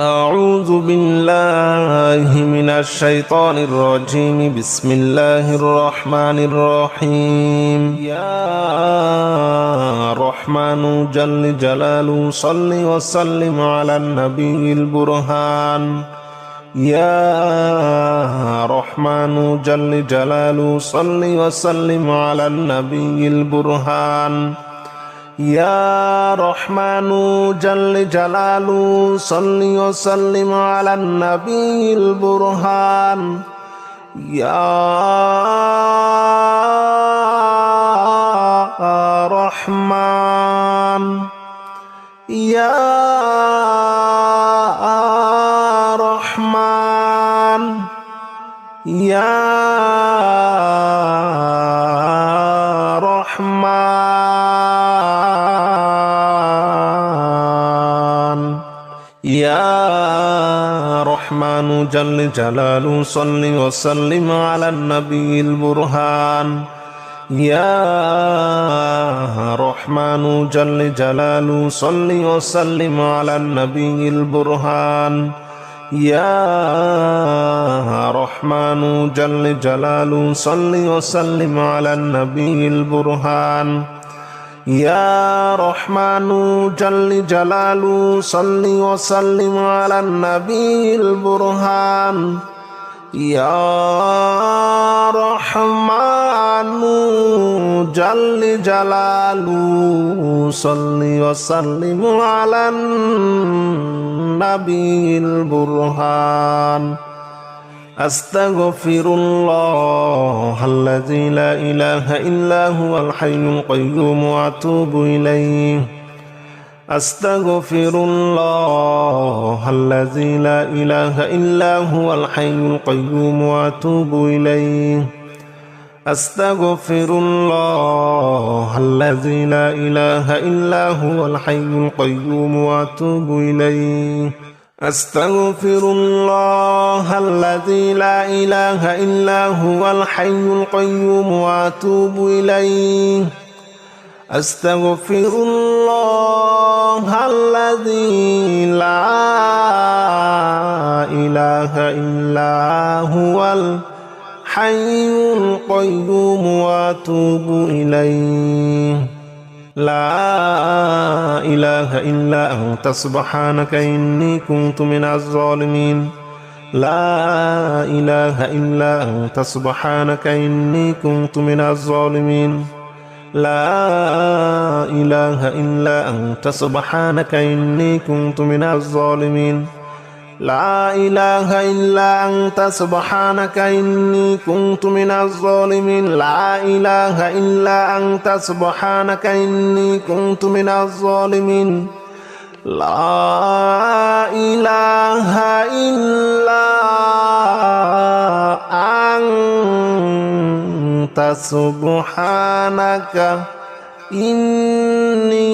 أعوذ بالله من الشيطان الرجيم. بسم الله الرحمن الرحيم. يا رحمن جل جلاله صل وسلم على النبي البرهان. يا رحمن جل جلاله صل وسلم على النبي البرهان. يا رحمن جل جلاله صل وسلم على النبي البرهان. يا رحمن يا رحمن يا يا رحمن جل جلاله صل وسلم على النبي البرهان. يا رحمن جل جلاله صل وسلم على النبي البرهان. يا رحمن جل جلاله صل وسلم على النبي البرهان. يا رحمن جل جلاله صل وسلم على النبي البرهان. يا رحمن جل جلاله صل وسلم على النبي البرهان. أستغفر الله الذي لا إله إلا هو الحي القيوم وأتوب إليه. أستغفر الله الذي لا إله إلا هو الحي القيوم وأتوب إليه. أستغفر الله الذي لا إله إلا هو الحي القيوم وأتوب إليه. أستغفر الله الذي لا إله إلا هو الحي القيوم وأتوب إليه. أستغفر الله الذي لا إله إلا هو الحي القيوم وأتوب إليه. لا إله إلا أنت سبحانك إني كنت من الظالمين. لا إله إلا أنت سبحانك إني كنت من الظالمين. لا إله إلا أنت سبحانك إني كنت من الظالمين. لا إله إلا أنت سبحانك إني كنت من الظالمين. لا إله إلا أنت سبحانك إني كنت من الظالمين. لا إله إلا أنت سبحانك إني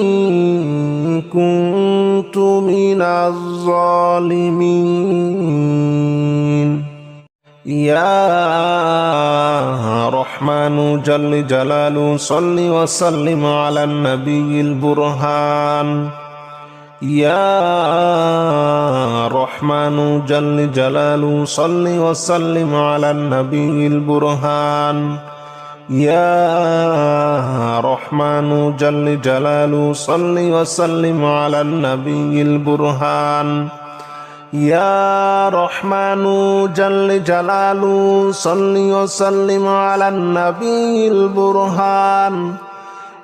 كنت من الظالمين. يا رحمن جل جلاله صل وسلم على النبي البرهان. يا رحمن جل جلاله صل وسلم على النبي البرهان. يا رحمن جل جلاله صل وسلم على النبي البرهان. يا رحمن جل جلاله صل وسلم على النبي البرهان.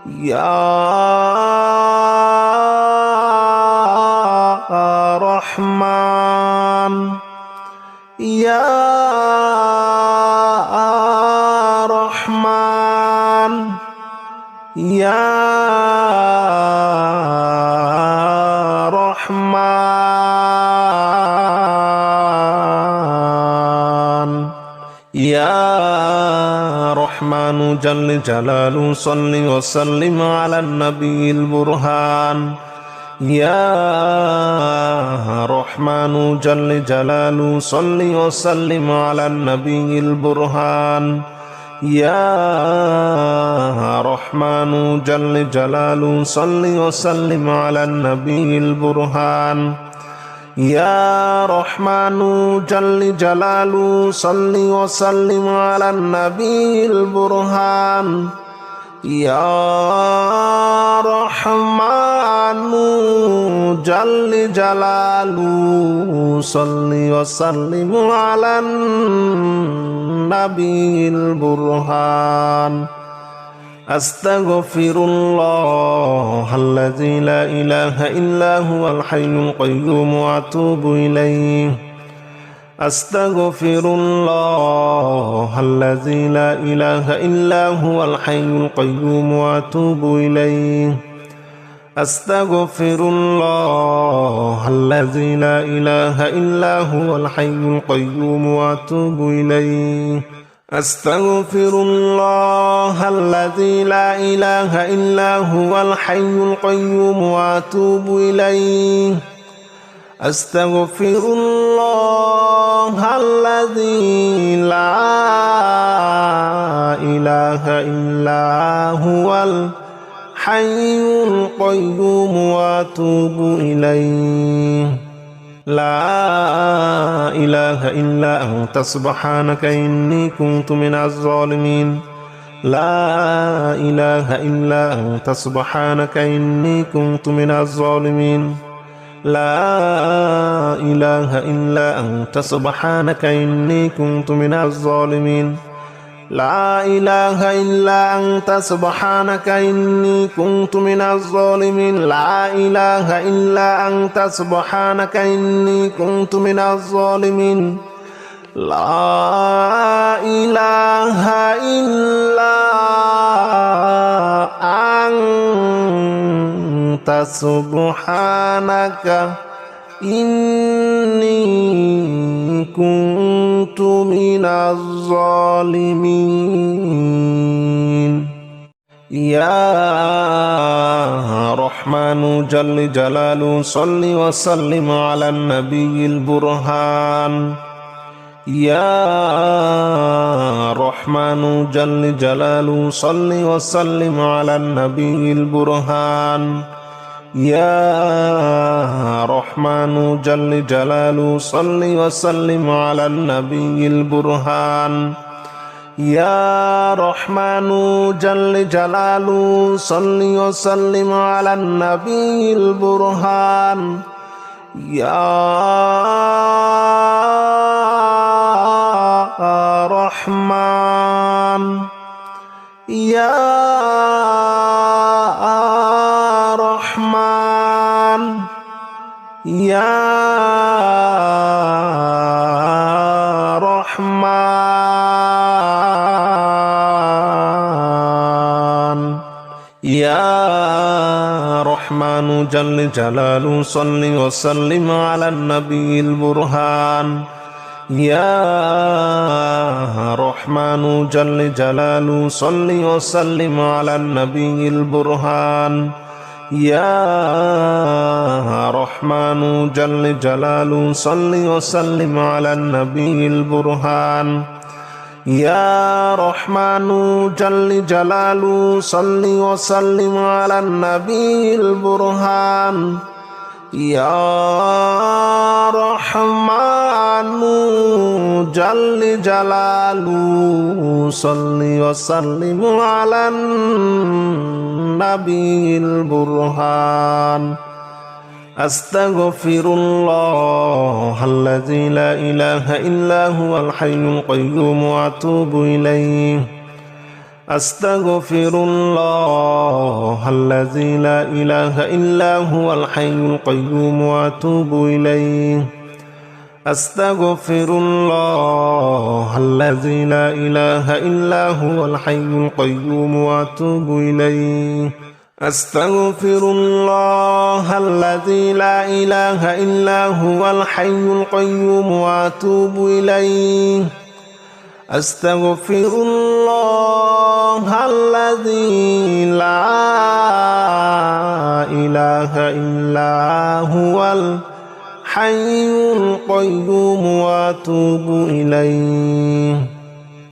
يا رحمن يا رحمن يا رحمن يا رحمن جل جلاله صل وسلم على النبي البرهان. يا رحمن جل جلاله صل وسلم على النبي البرهان. يا رحمن جل جلاله صل وسلم على النبي البرهان. يا رحمن جل جلاله صل وسلم على النبي البرهان يا رحمن جل جلاله صل وسلم على النبي البرهان أستغفر الله الذي لا إله إلا هو الحي القيوم وأتوب إليه أستغفر الله الذي لا إله إلا هو الحي القيوم وأتوب إليه أستغفر الله الذي لا إله إلا هو الحي القيوم وأتوب إليه أستغفر الله الذي لا إله إلا هو الحي القيوم وأتوب إليه أستغفر الله الذي لا إله إلا هو الحي القيوم وأتوب إليه لا إله إلا أنت سبحانك إني كنت من الظالمين لا إله إلا أنت سبحانك إني كنت من الظالمين لا إله إلا أنت سبحانك إني كنت من الظالمين لا إله إلا أنت سبحانك إني كنت من الظالمين لا إله إلا أنت سبحانك إني كنت من الظالمين لا إله إلا أنت سبحانك إني كنت من الظالمين يا رحمن جل جلاله صل وسلم على النبي البرهان يا رحمن جل جلاله صل وسلم على النبي البرهان يا رحمن جل جلاله صل وسلم على النبي البرهان يا رحمن جل جلاله صل وسلم على النبي البرهان يا رحمن يا رحمن يا رحمن يا رحمن جل جلاله صل وسلم على النبي البرهان يا رحمن جل جلاله صل وسلم على النبي البرهان يا رحمن جل جلاله صل وسلم على النبي البرهان يا رحمن جل جلاله صل وسلم على النبي البرهان يا رحمن جل جلاله صل وسلم على النبي البرهان أستغفر الله الذي لا إله إلا هو الحي القيوم وأتوب إليه أستغفر الله الذي لا إله إلا هو الحي القيوم وأتوب إليه أستغفر الله الذي لا إله إلا هو الحي القيوم وأتوب إليه أستغفر الله الذي لا إله إلا هو الحي القيوم وأتوب إليه أستغفر الله الذي لا إله إلا هو الحي القيوم وأتوب إليه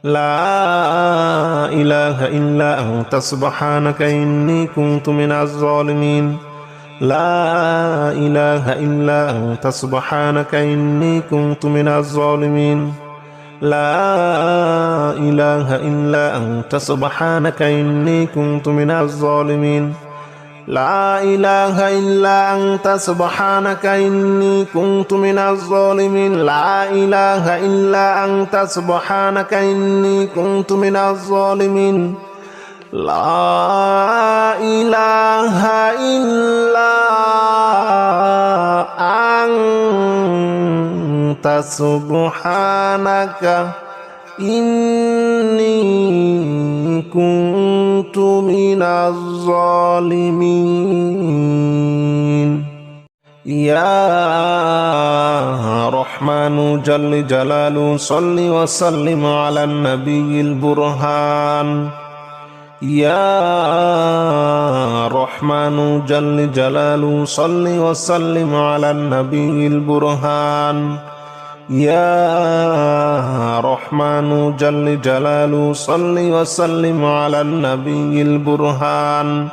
لا إله إلا أنت سبحانك إني كنت من الظالمين لا إله إلا أنت سبحانك إني كنت من الظالمين لا إله إلا أنت سبحانك إني كنت من الظالمين لا إله إلا أنت سبحانك إني كنت من الظالمين لا إله إلا أنت سبحانك إني كنت من الظالمين لا إله إلا أنت سبحانك إني كنت من الظالمين يا رحمن جل جلاله صل وسلم على النبي البرهان يا رحمن جل جلاله صل وسلم على النبي البرهان يا رحمن جل جلاله صل وسلم على النبي البرهان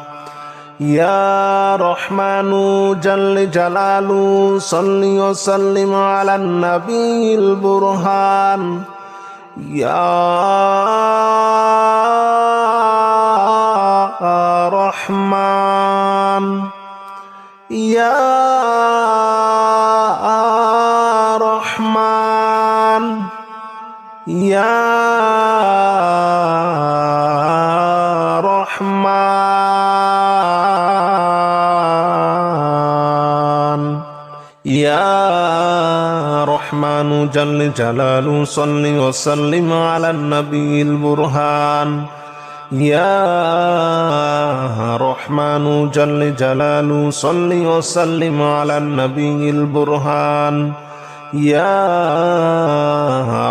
يا رحمن جل جلاله صل وسلم على النبي البرهان يا رحمن يا رحمن يا رحمن يا رحمن جل جلاله صل وسلم على النبي البرهان يا رحمن جل جلاله صل وسلم على النبي البرهان يا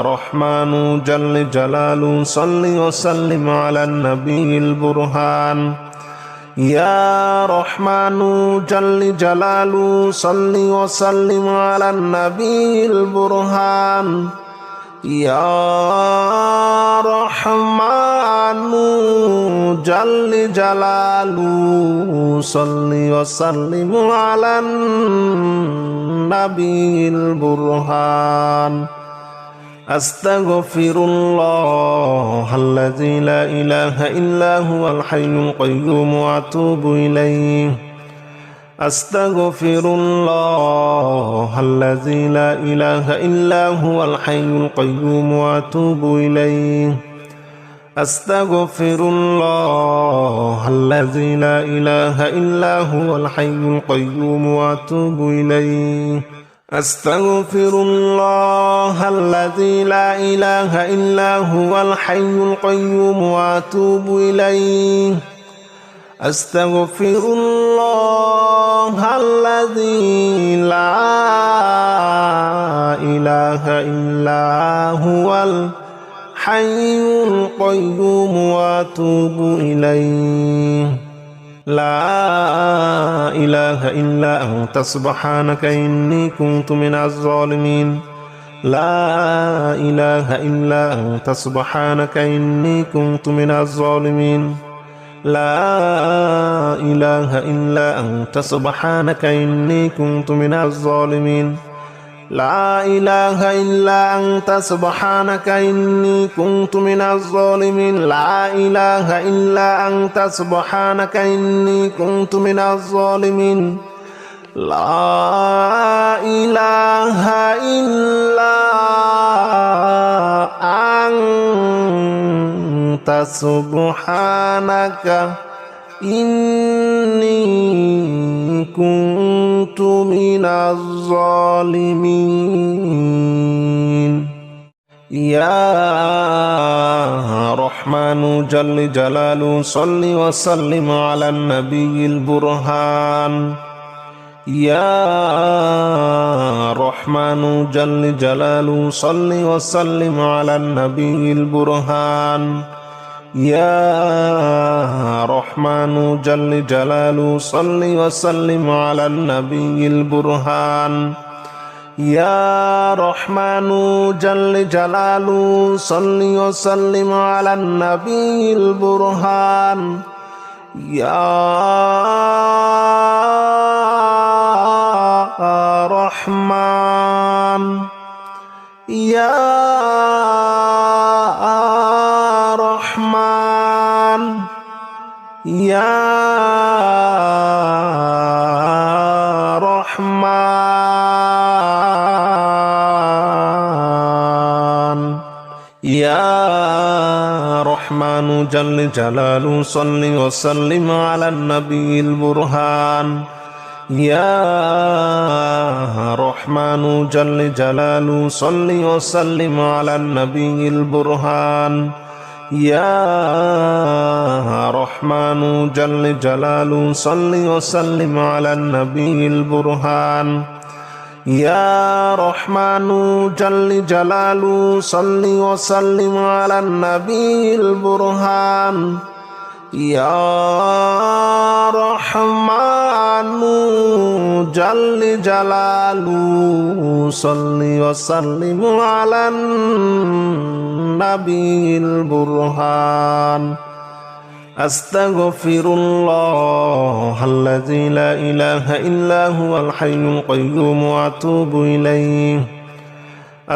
رحمن جل جلاله صل وسلم على النبي البرهان يا رحمن جل جلاله صل وسلم على النبي البرهان يا رحمن جل جلاله صل وسلم على النبي البرهان أستغفر الله الذي لا إله إلا هو الحي القيوم وأتوب إليه أستغفر الله الذي لا إله إلا هو الحي القيوم وأتوب إليه أستغفر الله الذي لا إله إلا هو الحي القيوم وأتوب إليه أستغفر الله الذي لا إله إلا هو الحي القيوم وأتوب إليه أستغفر الله الذي لا إله إلا هو الحي القيوم وأتوب إليه لا إله إلا أنت سبحانك إني كنت من الظالمين لا إله إلا أنت سبحانك إني كنت من الظالمين لا إله إلا أنت سبحانك إني كنت من الظالمين لا إله إلا أنت سبحانك إني كنت من الظالمين لا إله إلا أنت سبحانك إني كنت من الظالمين لا إله إلا أنت سبحانك إني كنت من الظالمين يا رحمن جل جلاله صل وسلم على النبي البرهان يا رحمن جل جلاله صل وسلم على النبي البرهان يا رحمن جل جلاله صل وسلم على النبي البرهان يا رحمن جل جلاله صل وسلم على النبي البرهان يا রহমান ইয়া রহমান ইয়া রহমান ইয়া রহমানু জাল্লে জালালু সাল্লি ওয়া সাল্লিম আলান নবিয়িল বুরহান ইয়া রহমানু জাল্লে জালালু সাল্লি ওয়া সাল্লিম আলান নবিয়িল বুরহান ইয়া রহমানু জাল্লে জালালু সাল্লি ওয়া সাল্লিম আলান নবিয়িল বুরহান ইয়া রহমানু জাল্লে জালালু সাল্লি ওয়া সাল্লিম আলান নবিয়িল বুরহান ইয়া রহমানু জাল্লে জালালু সাল্লি ওয়া সাল্লিম আলান নবিয়িল বুরহান আস্তাগফিরুল্লাহাল্লাযী লা ইলাহা ইল্লা হুয়াল হাইয়ুল কাইয়্যুম ওয়া আতুবু ইলাইহি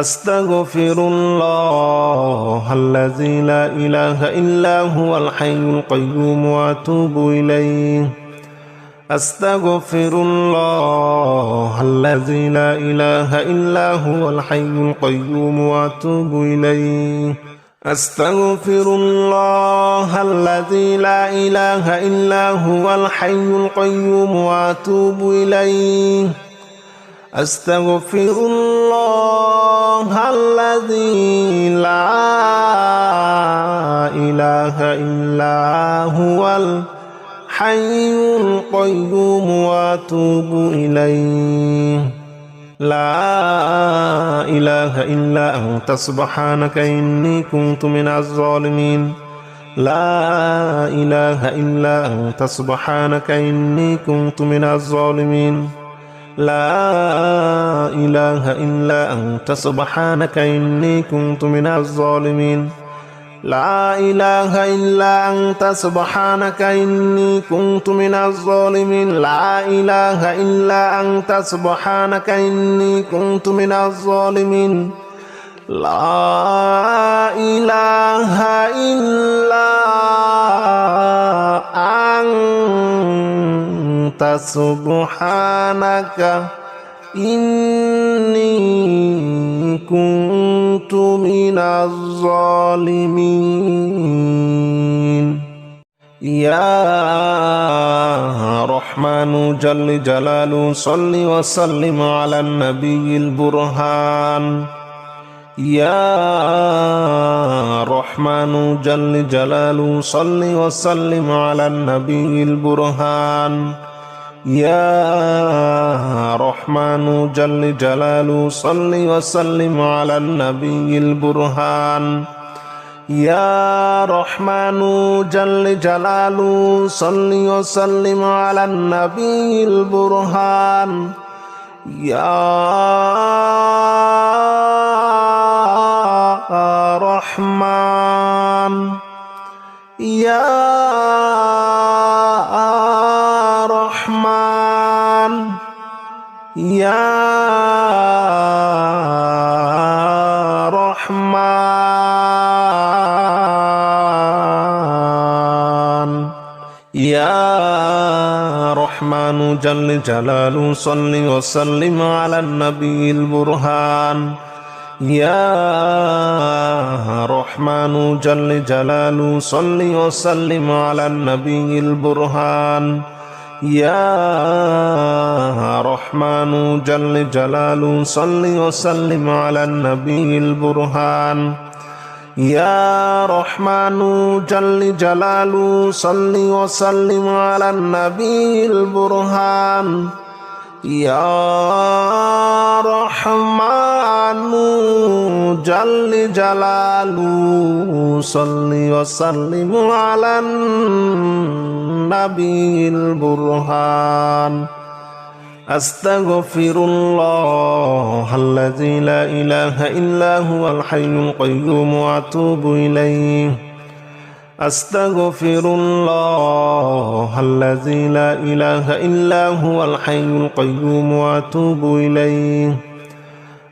আস্তাগফিরুল্লাহাল্লাযী লা ইলাহা ইল্লা হুয়াল হাইয়ুল কাইয়্যুম ওয়া আতুবু ইলাইহি আস্তাগফিরুল্লাহাল্লাযী লা ইলাহা ইল্লা হুয়াল হাইয়ুল কাইয়্যুম ওয়া আতুবু ইলাইহি আস্তাগফিরুল্লাহাল্লাযী লা ইলাহা ইল্লা হুয়াল হাইয়ুল কাইয়্যুম ওয়া আতুবু ইলাইহি আস্তাগফিরুল্লাহাল্লাযী লা ইলাহা ইল্লা হুয়াল হাইয়ুল কাইয়্যুম ওয়া আতুবু ইলাইহি লা ইলাহা ইল্লা আনতা সুবহানাকা ইন্নী কুনতু মিনাজ জালিমিন লা ইলাহা ইল্লা আনতা সুবহানাকা ইন্নী কুনতু মিনাজ জালিমিন লা ইলাহা ইল্লা আনতা সুবহানাকা ইন্নী কুনতু মিনাজ জালিমিন লা ইলাহা ইল্লা আনতা সুবহানাকা ইন্নী কুনতু মিনাজ জালিমিন লা ইলাহা ইল্লা আনতা সুবহানাকা ইন্নী কুনতু মিনাজ জালিমিন লা ইলাহা ইল্লা আনতা সুবহানাকা ইন্নী কুনতু মিনাজ জালিমিন ইয়া রহমানু জাল্লে জালালু সাল্লি ওয়া সাল্লিম আলান নবিয়িল বুরহান ইয়া রহমানু জাল্লে জালালু সাল্লি ওয়া সাল্লিম আলান নবিয়িল বুরহান ইয়া রহমানু জাল্লে জালালু সাল্লি ওয়া সাল্লিম আলান নবিয়িল বুরহান ইয়া রহমানু জাল্লে জালালু সাল্লি ওয়া সাল্লিম আলান নবিয়িল বুরহান ইয়া রহমান ইয়া রহমান ইয়া রহমান ইয়া রহমানু জাল্লে জালালু সাল্লি ওয়া সাল্লিম আলান নবিয়িল বুরহান ইয়া রহমানু জাল্লে জালালু সাল্লি ওয়া সাল্লিম আলান নবিয়িল বুরহান ইয়া রহমানু জাল্লে জালালু সাল্লি ওয়া সাল্লিম আলান নবিয়িল বুরহান ইয়া রহমানু জাল্লে জালালু সাল্লি ওয়া সাল্লিম আলান নবিয়িল বুরহান ইয়া রহমানু জাল্লে জালালু সাল্লি ওয়া সাল্লিম আলান নবিয়িল বুরহান আস্তাগফিরুল্লাহাল্লাযী লা ইলাহা ইল্লা হুয়াল হাইয়ুল কাইয়্যুম ওয়া আতুবু ইলাইহি أستغفر الله الذي لا إله إلا هو الحي القيوم وأتوب إليه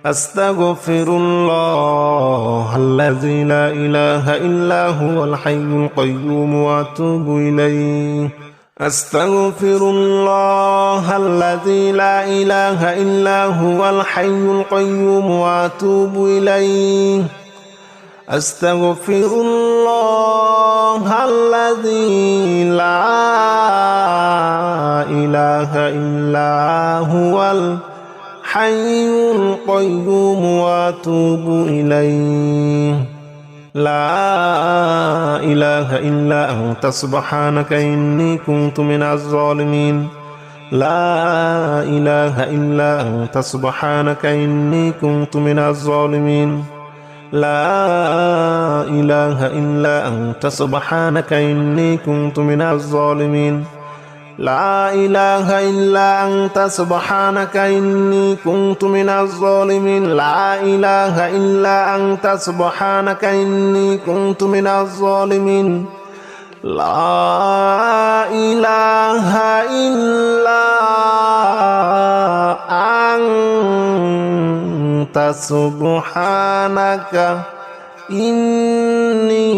أستغفر الله الذي لا إله إلا هو الحي القيوم وأتوب إليه أستغفر الله الذي لا إله إلا هو الحي القيوم وأتوب إليه أستغفر الله الذي لا إله إلا هو الحي القيوم وأتوب إليه لا إله إلا أنت سبحانك إني كنت من الظالمين لا إله إلا أنت سبحانك إني كنت من الظالمين لا إله إلا أنت سبحانك إني كنت من الظالمين لا إله إلا أنت سبحانك إني كنت من الظالمين لا إله إلا أنت سبحانك إني كنت من الظالمين لا إله إلا أنت سبحانك إني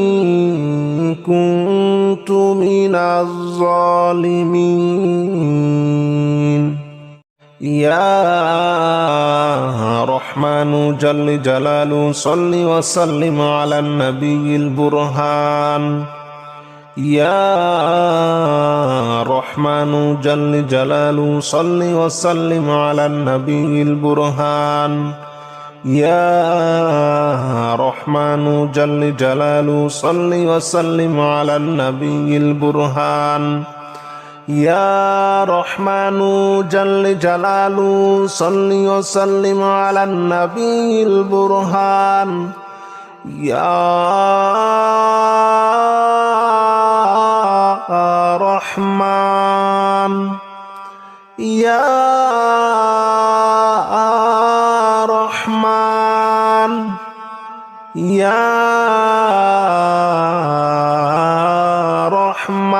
كنت من الظالمين يا رحمن جل جلاله صل وسلم على النبي البرهان يا رحمن جل جلاله صل وسلم على النبي البرهان يا رحمن جل جلاله صل وسلم على النبي البرهان يا رحمن جل جلاله صل وسلم على النبي البرهان يا رحمن يا رحمن يا رحمن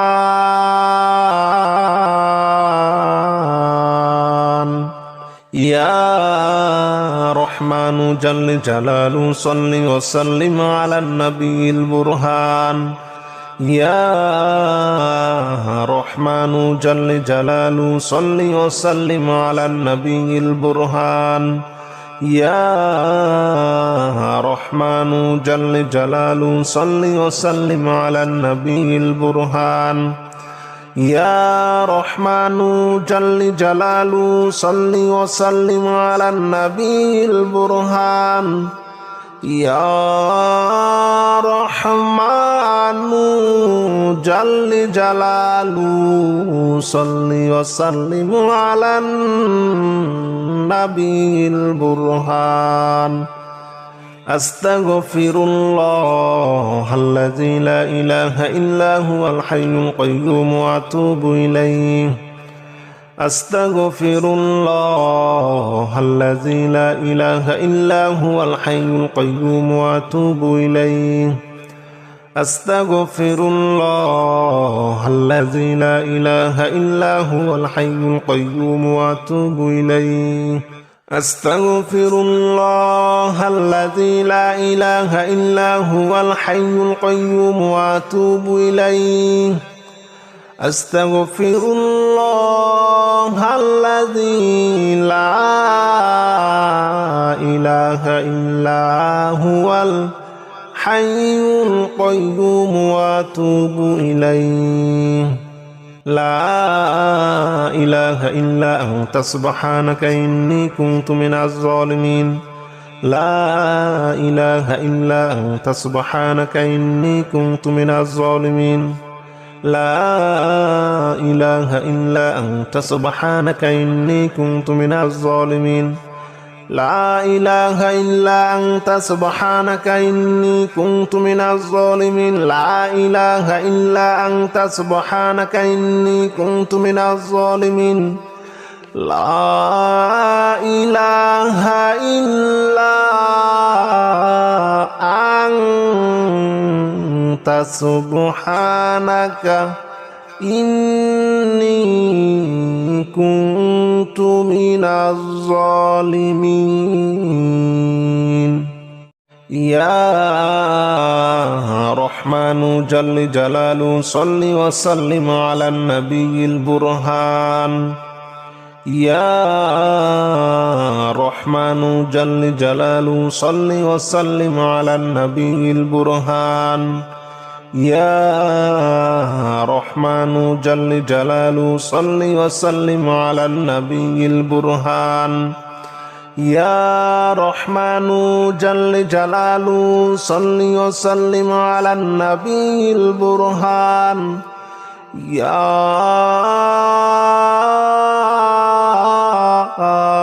يا رحمن جل جلاله صل وسلم على النبي البرهان يا رحمن جل جلاله صل وسلم على النبي البرهان يا رحمن جل جلاله صل وسلم على النبي البرهان يا رحمن جل جلاله صل وسلم على النبي البرهان يا رحمن جل جلاله صل وسلم على النبي البرهان أستغفر الله الذي لا إله إلا هو الحي القيوم وأتوب إليه أستغفر الله الذي لا إله إلا هو الحي القيوم وأتوب إليه أستغفر الله الذي لا إله إلا هو الحي القيوم وأتوب إليه أستغفر الله الذي لا إله إلا هو الحي القيوم وأتوب إليه أستغفر الله الذي لا إله إلا هو الحي القيوم وأتوب إليه لا إله إلا أنت سبحانك إني كنت من الظالمين لا إله إلا أنت سبحانك إني كنت من الظالمين لا إله إلا أنت سبحانك إني كنت من الظالمين لا إله إلا أنت سبحانك إني كنت من الظالمين لا إله إلا أنت سبحانك إني كنت من الظالمين لا إله إلا سبحانك إني كنت من الظالمين يا رحمن جل جلاله صل وسلم على النبي البرهان يا رحمن جل جلاله صل وسلم على النبي البرهان يا رحمن جل جلاله صل وسلم على النبي البرهان يا رحمن جل جلاله صل وسلم على النبي البرهان يا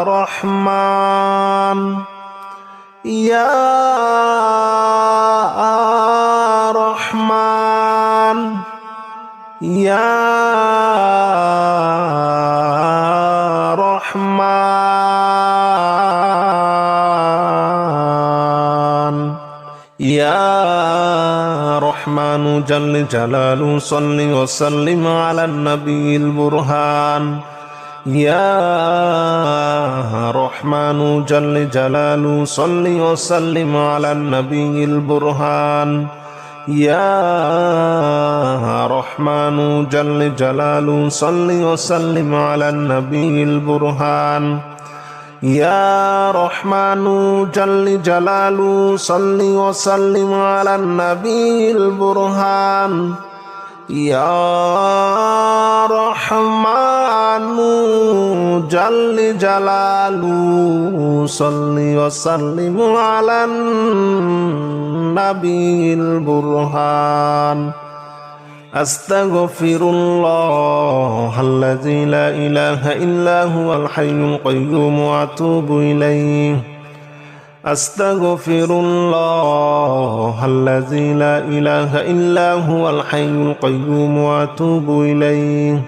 رحمن يا رحمن يا رحمن يا رحمن جل جلاله صل وسلم على النبي البرهان يا رحمن جل جلاله صل وسلم على النبي البرهان يا رحمن جل جلاله صل وسلم على النبي البرهان يا رحمن جل جلاله صل وسلم على النبي البرهان يا رحمن جل جلاله صل وسلم على النبي البرهان أستغفر الله الذي لا إله إلا هو الحي القيوم وأتوب إليه أستغفر الله الذي لا إله إلا هو الحي القيوم وأتوب إليه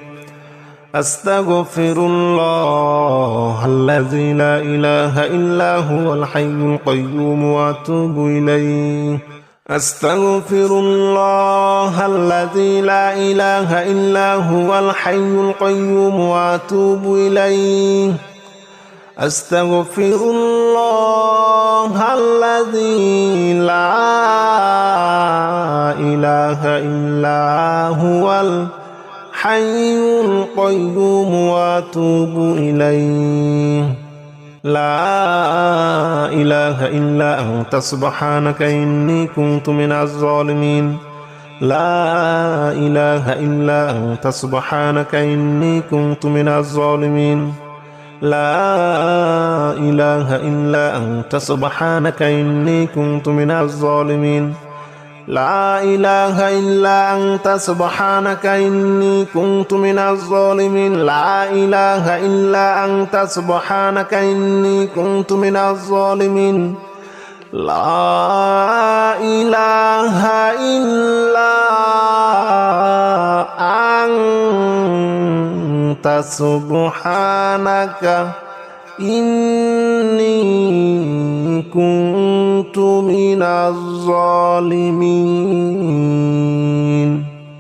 أستغفر الله الذي لا إله إلا هو الحي القيوم وأتوب إليه أستغفر الله الذي لا إله إلا هو الحي القيوم وأتوب إليه أستغفر الله الذي لا إله إلا هو الحي القيوم وأتوب إليه لا إله إلا أنت سبحانك إني كنت من الظالمين لا إله إلا أنت سبحانك إني كنت من الظالمين لا إله إلا أنت سبحانك إني كنت من الظالمين لا إله إلا أنت سبحانك إني كنت من الظالمين لا إله إلا أنت سبحانك إني كنت من الظالمين لا إله إلا أنت سبحانك إني كنت من الظالمين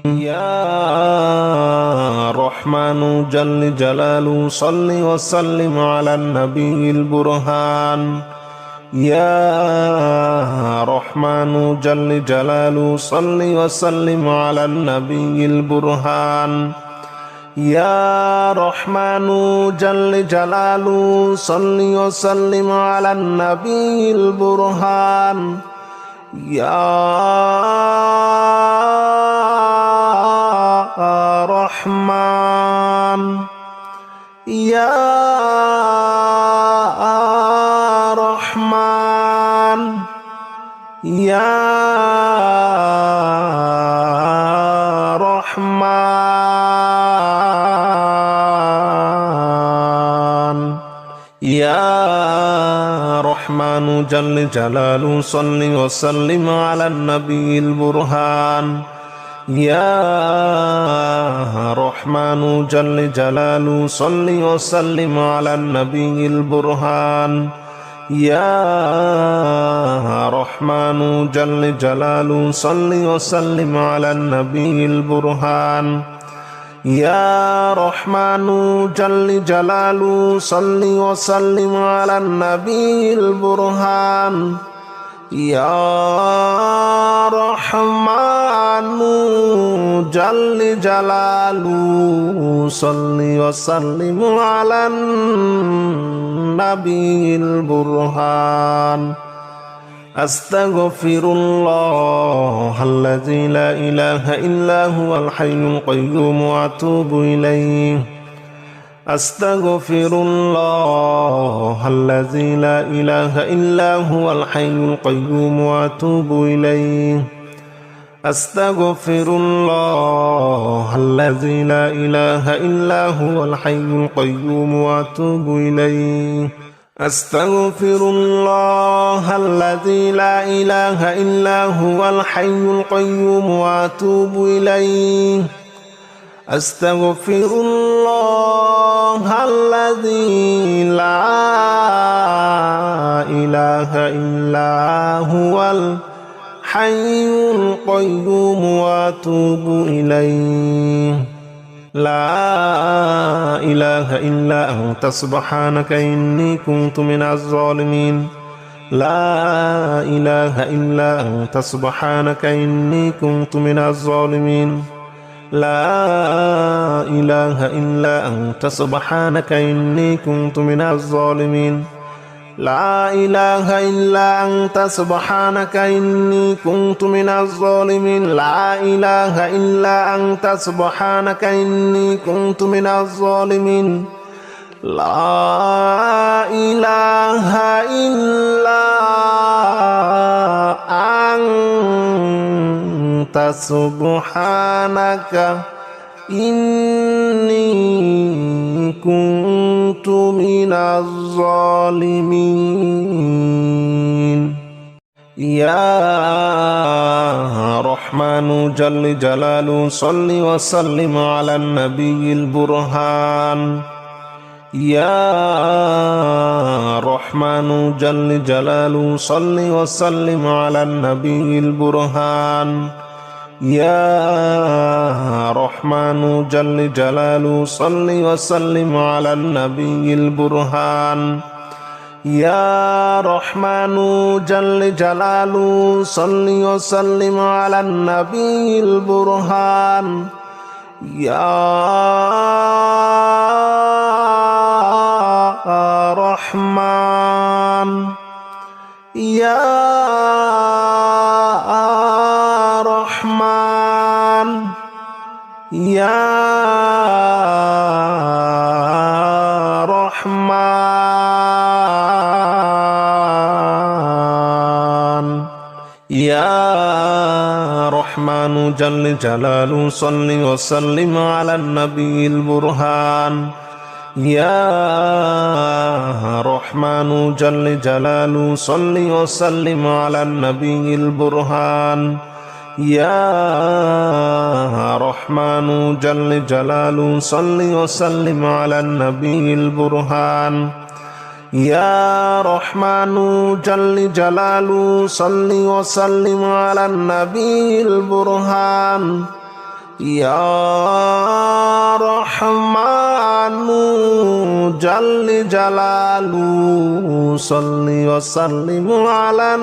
يا رحمن جل جلاله صل وسلم على النبي البرهان يا رحمن جل جلاله صل وسلم على النبي البرهان يا رحمن جل جلاله صل وسلم على النبي البرهان يا رحمن يا رحمن يا رحمن يا رحمن جل جلاله صل وسلم على النبي البرهان يا رحمن جل جلاله صل وسلم على النبي البرهان يا رحمن جل جلاله صل وسلم على النبي البرهان يا رحمن جل جلاله صل وسلم على النبي البرهان يا رحمن جل جلاله صل وسلم على النبي البرهان أستغفر الله الذي لا إله إلا هو الحي القيوم وأتوب إليه أستغفر الله الذي لا إله إلا هو الحي القيوم وأتوب إليه أستغفر الله الذي لا إله إلا هو الحي القيوم وأتوب إليه أستغفر الله الذي لا إله إلا هو الحي القيوم وأتوب إليه أستغفر الله الذي لا إله إلا هو الحي القيوم وأتوب إليه لا إله إلا أنت سبحانك إني كنت من الظالمين لا إله إلا أنت سبحانك إني كنت من الظالمين لا إله إلا أنت سبحانك إني كنت من الظالمين لا إله إلا أنت سبحانك إني كنت من الظالمين لا إله إلا أنت سبحانك إني كنت من الظالمين لا إله إلا أنت سبحانك إني كنت من الظالمين يا رحمن جل جلاله صل وسلم على النبي البرهان يا رحمن جل جلاله صل وسلم على النبي البرهان يا رحمن جل جلاله صل وسلم على النبي البرهان يا رحمن جل جلاله صل وسلم على النبي البرهان يا رحمن يا رحمن يا رحمن يا رحمن جل جلاله صل وسلم على النبي البرهان يا رحمن جل جلاله صل وسلم على النبي البرهان يا رحمن جل جلاله صل وسلم على النبي البرهان يا رحمن جل جلاله صل وسلم على النبي البرهان يا رحمن جل جلاله صل وسلم على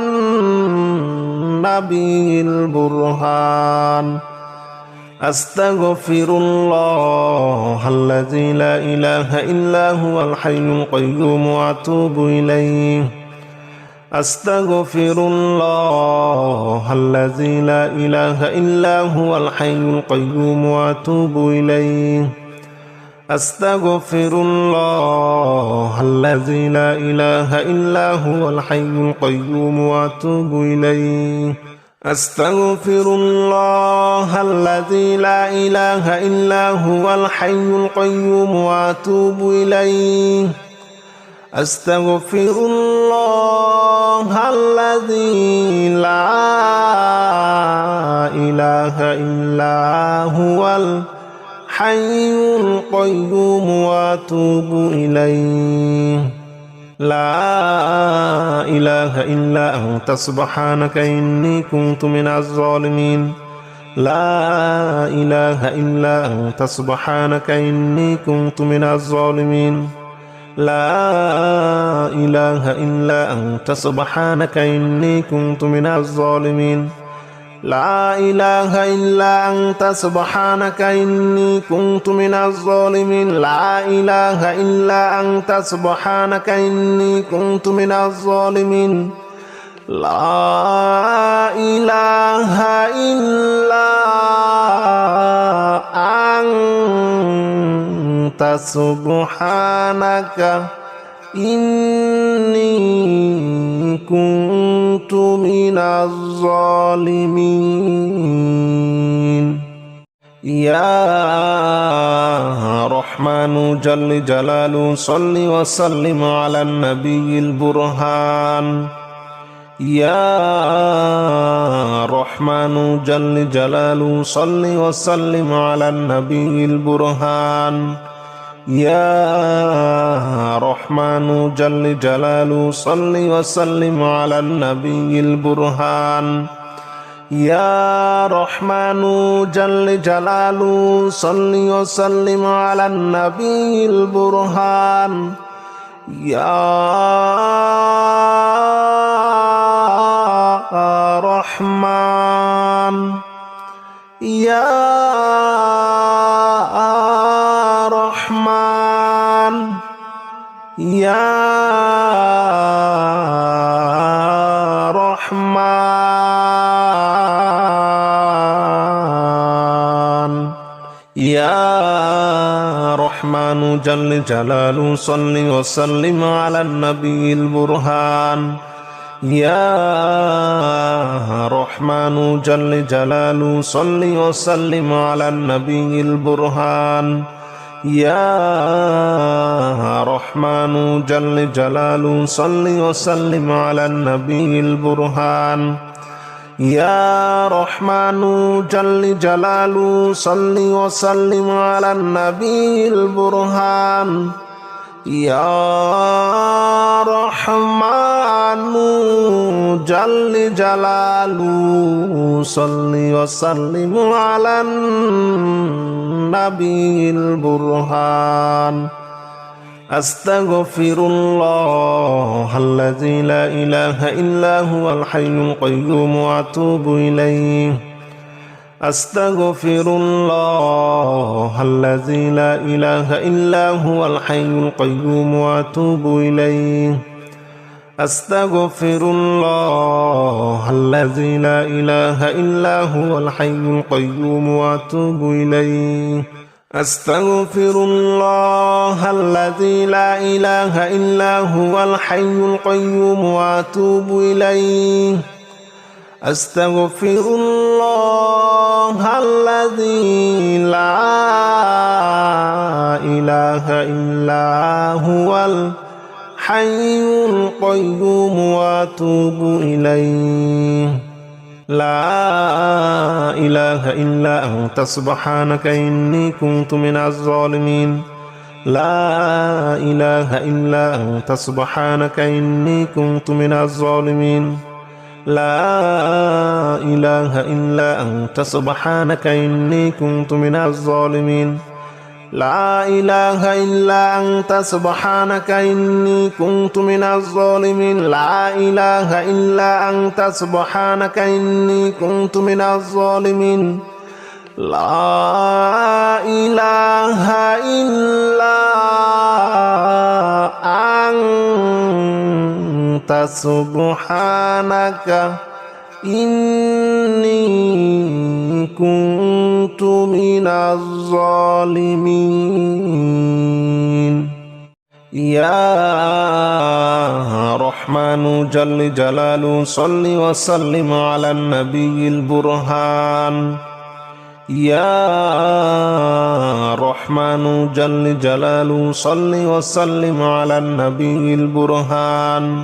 النبي البرهان أستغفر الله الذي لا إله إلا هو الحي القيوم وأتوب إليه أستغفر الله الذي لا إله إلا هو الحي القيوم وأتوب إليه أستغفر الله الذي لا إله إلا هو الحي القيوم وأتوب إليه أستغفر الله الذي لا إله إلا هو الحي القيوم وأتوب إليه أستغفر الله الذي لا إله إلا هو الحي القيوم وأتوب إليه لا إله إلا أنت سبحانك إني كنت من الظالمين لا إله إلا أنت سبحانك إني كنت من الظالمين لا إله إلا أنت سبحانك إني كنت من الظالمين لا إله إلا أنت سبحانك إني كنت من الظالمين لا إله إلا أنت سبحانك إني كنت من الظالمين لا إله إلا أنت سبحانك إني كنت من الظالمين يا رحمن جل جلاله صل وسلم على النبي البرهان يا رحمن جل جلاله صل وسلم على النبي البرهان يا رحمن جل جلاله صل وسلم على النبي البرهان يا رحمن جل جلاله صل وسلم على النبي البرهان يا رحمن يا رحمن يا رحمن يا رحمن جل جلاله صل وسلم على النبي البرهان يا رحمن جل جلاله صل وسلم على النبي البرهان يا رحمن جل جلاله صل وسلم على النبي البرهان يا رحمن جل جلاله صل وسلم على النبي البرهان يا رحمن جل جلاله صل وسلم على النبي البرهان أستغفر الله الذي لا إله إلا هو الحي القيوم وأتوب إليه أستغفر الله الذي لا إله إلا هو الحي القيوم وأتوب إليه أستغفر الله الذي لا إله إلا هو الحي القيوم وأتوب إليه أستغفر الله الذي لا إله إلا هو الحي القيوم وأتوب إليه أستغفر الله الذي لا إله إلا هو الحي القيوم وأتوب إليه لا إله إلا أنت سبحانك إني كنت من الظالمين لا إله إلا أنت سبحانك إني كنت من الظالمين لا إله إلا أنت سبحانك إني كنت من الظالمين لا إله إلا أنت سبحانك إني كنت من الظالمين لا إله إلا أنت سبحانك إني كنت من الظالمين لا إله إلا أنت سبحانك إني كنت من الظالمين يا رحمن جل جلاله صل وسلم على النبي البرهان يا رحمن جل جلاله صل وسلم على النبي البرهان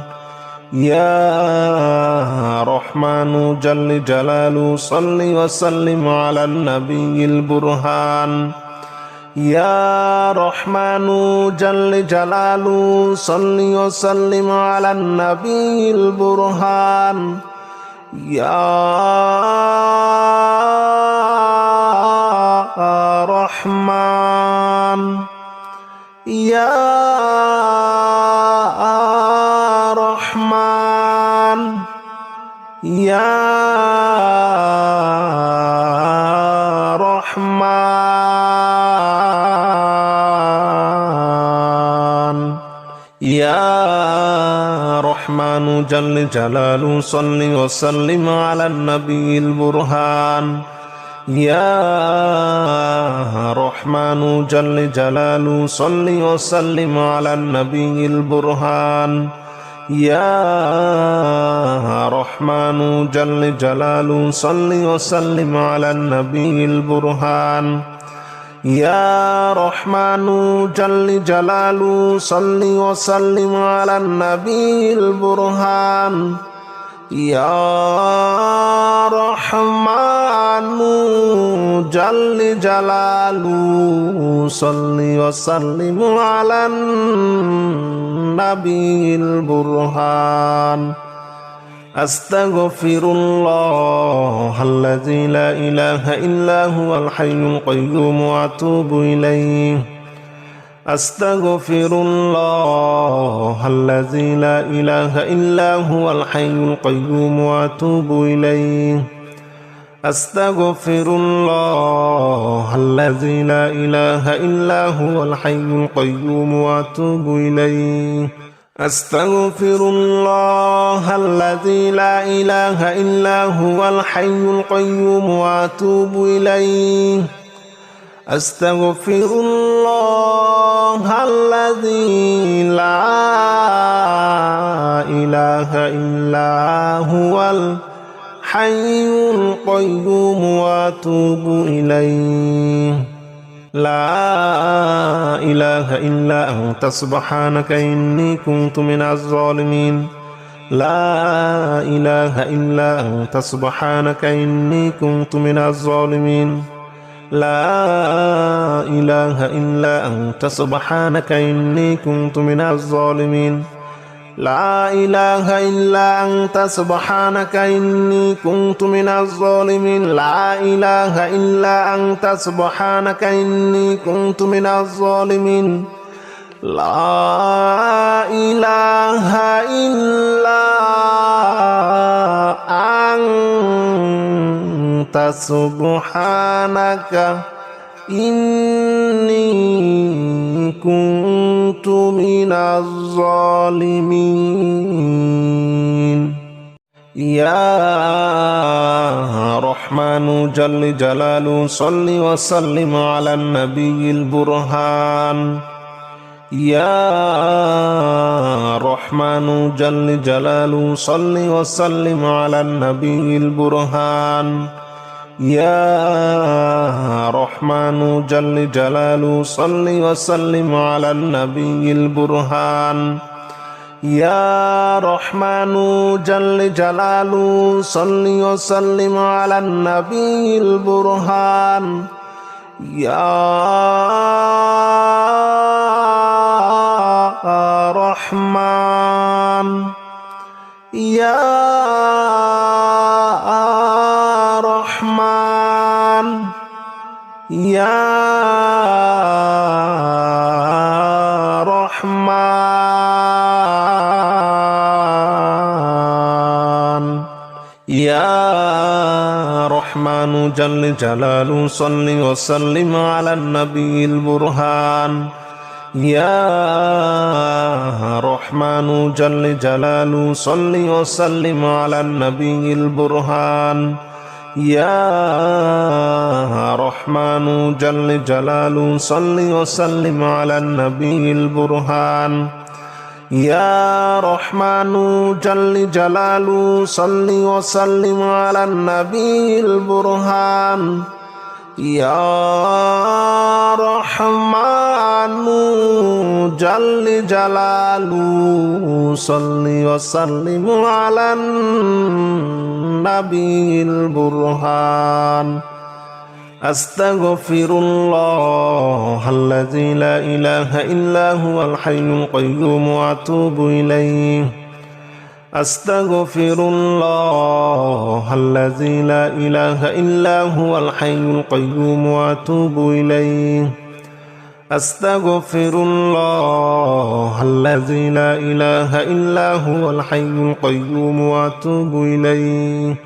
يا رحمن جل جلاله صل وسلم على النبي البرهان يا رحمن جل جلاله صل وسلم على النبي البرهان يا رحمن يا رحمن يا رحمن يا رحمن جل جلاله صل وسلم على النبي البرهان يا رحمن جل جلاله صل وسلم على النبي البرهان يا رحمن جل جلاله صل وسلم على النبي البرهان يا رحمن جل جلاله صل وسلم على النبي البرهان يا رحمن جل جلاله صل وسلم على النبي البرهان أستغفر الله الذي لا إله إلا هو الحي القيوم وأتوب إليه أستغفر الله الذي لا إله إلا هو الحي القيوم وأتوب إليه أستغفر الله الذي لا إله إلا هو الحي القيوم وأتوب إليه أستغفر الله الذي لا إله إلا هو الحي القيوم وأتوب إليه أستغفر الله الذي لا إله إلا هو الحي القيوم وأتوب إليه لا إله إلا أنت سبحانك إني كنت من الظالمين لا إله إلا أنت سبحانك إني كنت من الظالمين لا إله إلا أنت سبحانك إني كنت من الظالمين لا إله إلا أنت سبحانك إني كنت من الظالمين لا إله إلا أنت سبحانك إني كنت من الظالمين لا إله إلا أنت سبحانك إني كنت من الظالمين يا رحمن جل جلاله صل وسلم على النبي البرهان يا رحمن جل جلاله صل وسلم على النبي البرهان يا رحمن جل جلاله صل وسلم على النبي البرهان يا رحمن جل جلاله صل وسلم على النبي البرهان يا رحمن يا رحمن يا رحمن يا رحمن جل جلاله صل وسلم على النبي البرهان يا رحمن جل جلاله صل وسلم على النبي البرهان يا رحمن جل جلاله صل وسلم على النبي البرهان يا رحمن جل جلاله صل وسلم على النبي البرهان يا رحمن جل جلاله صل وسلم على النبي البرهان أستغفر الله الذي لا إله إلا هو الحي القيوم وأتوب إليه أستغفر الله الذي لا إله إلا هو الحي القيوم وأتوب إليه أستغفر الله الذي لا إله إلا هو الحي القيوم وأتوب إليه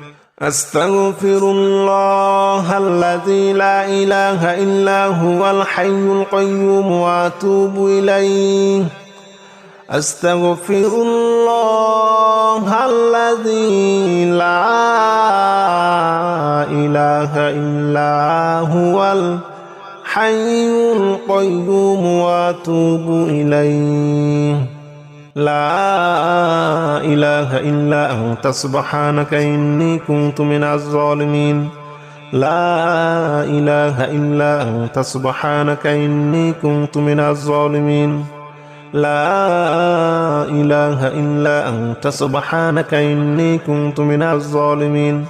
أستغفر الله الذي لا إله إلا هو الحي القيوم وأتوب إليه أستغفر الله الذي لا إله إلا هو الحي القيوم وأتوب إليه لا إله إلا أنت سبحانك إني كنت من الظالمين لا إله إلا أنت سبحانك إني كنت من الظالمين لا إله إلا أنت سبحانك إني كنت من الظالمين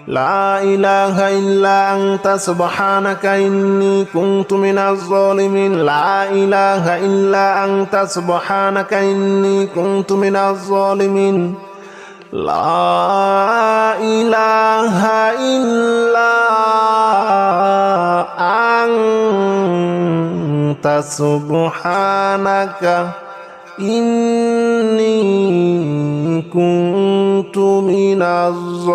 لا إله إلا أنت سبحانك إني كنت من الظالمين لا إله إلا أنت سبحانك إني كنت من الظالمين لا إله إلا أنت سبحانك إني كنت من الظالمين.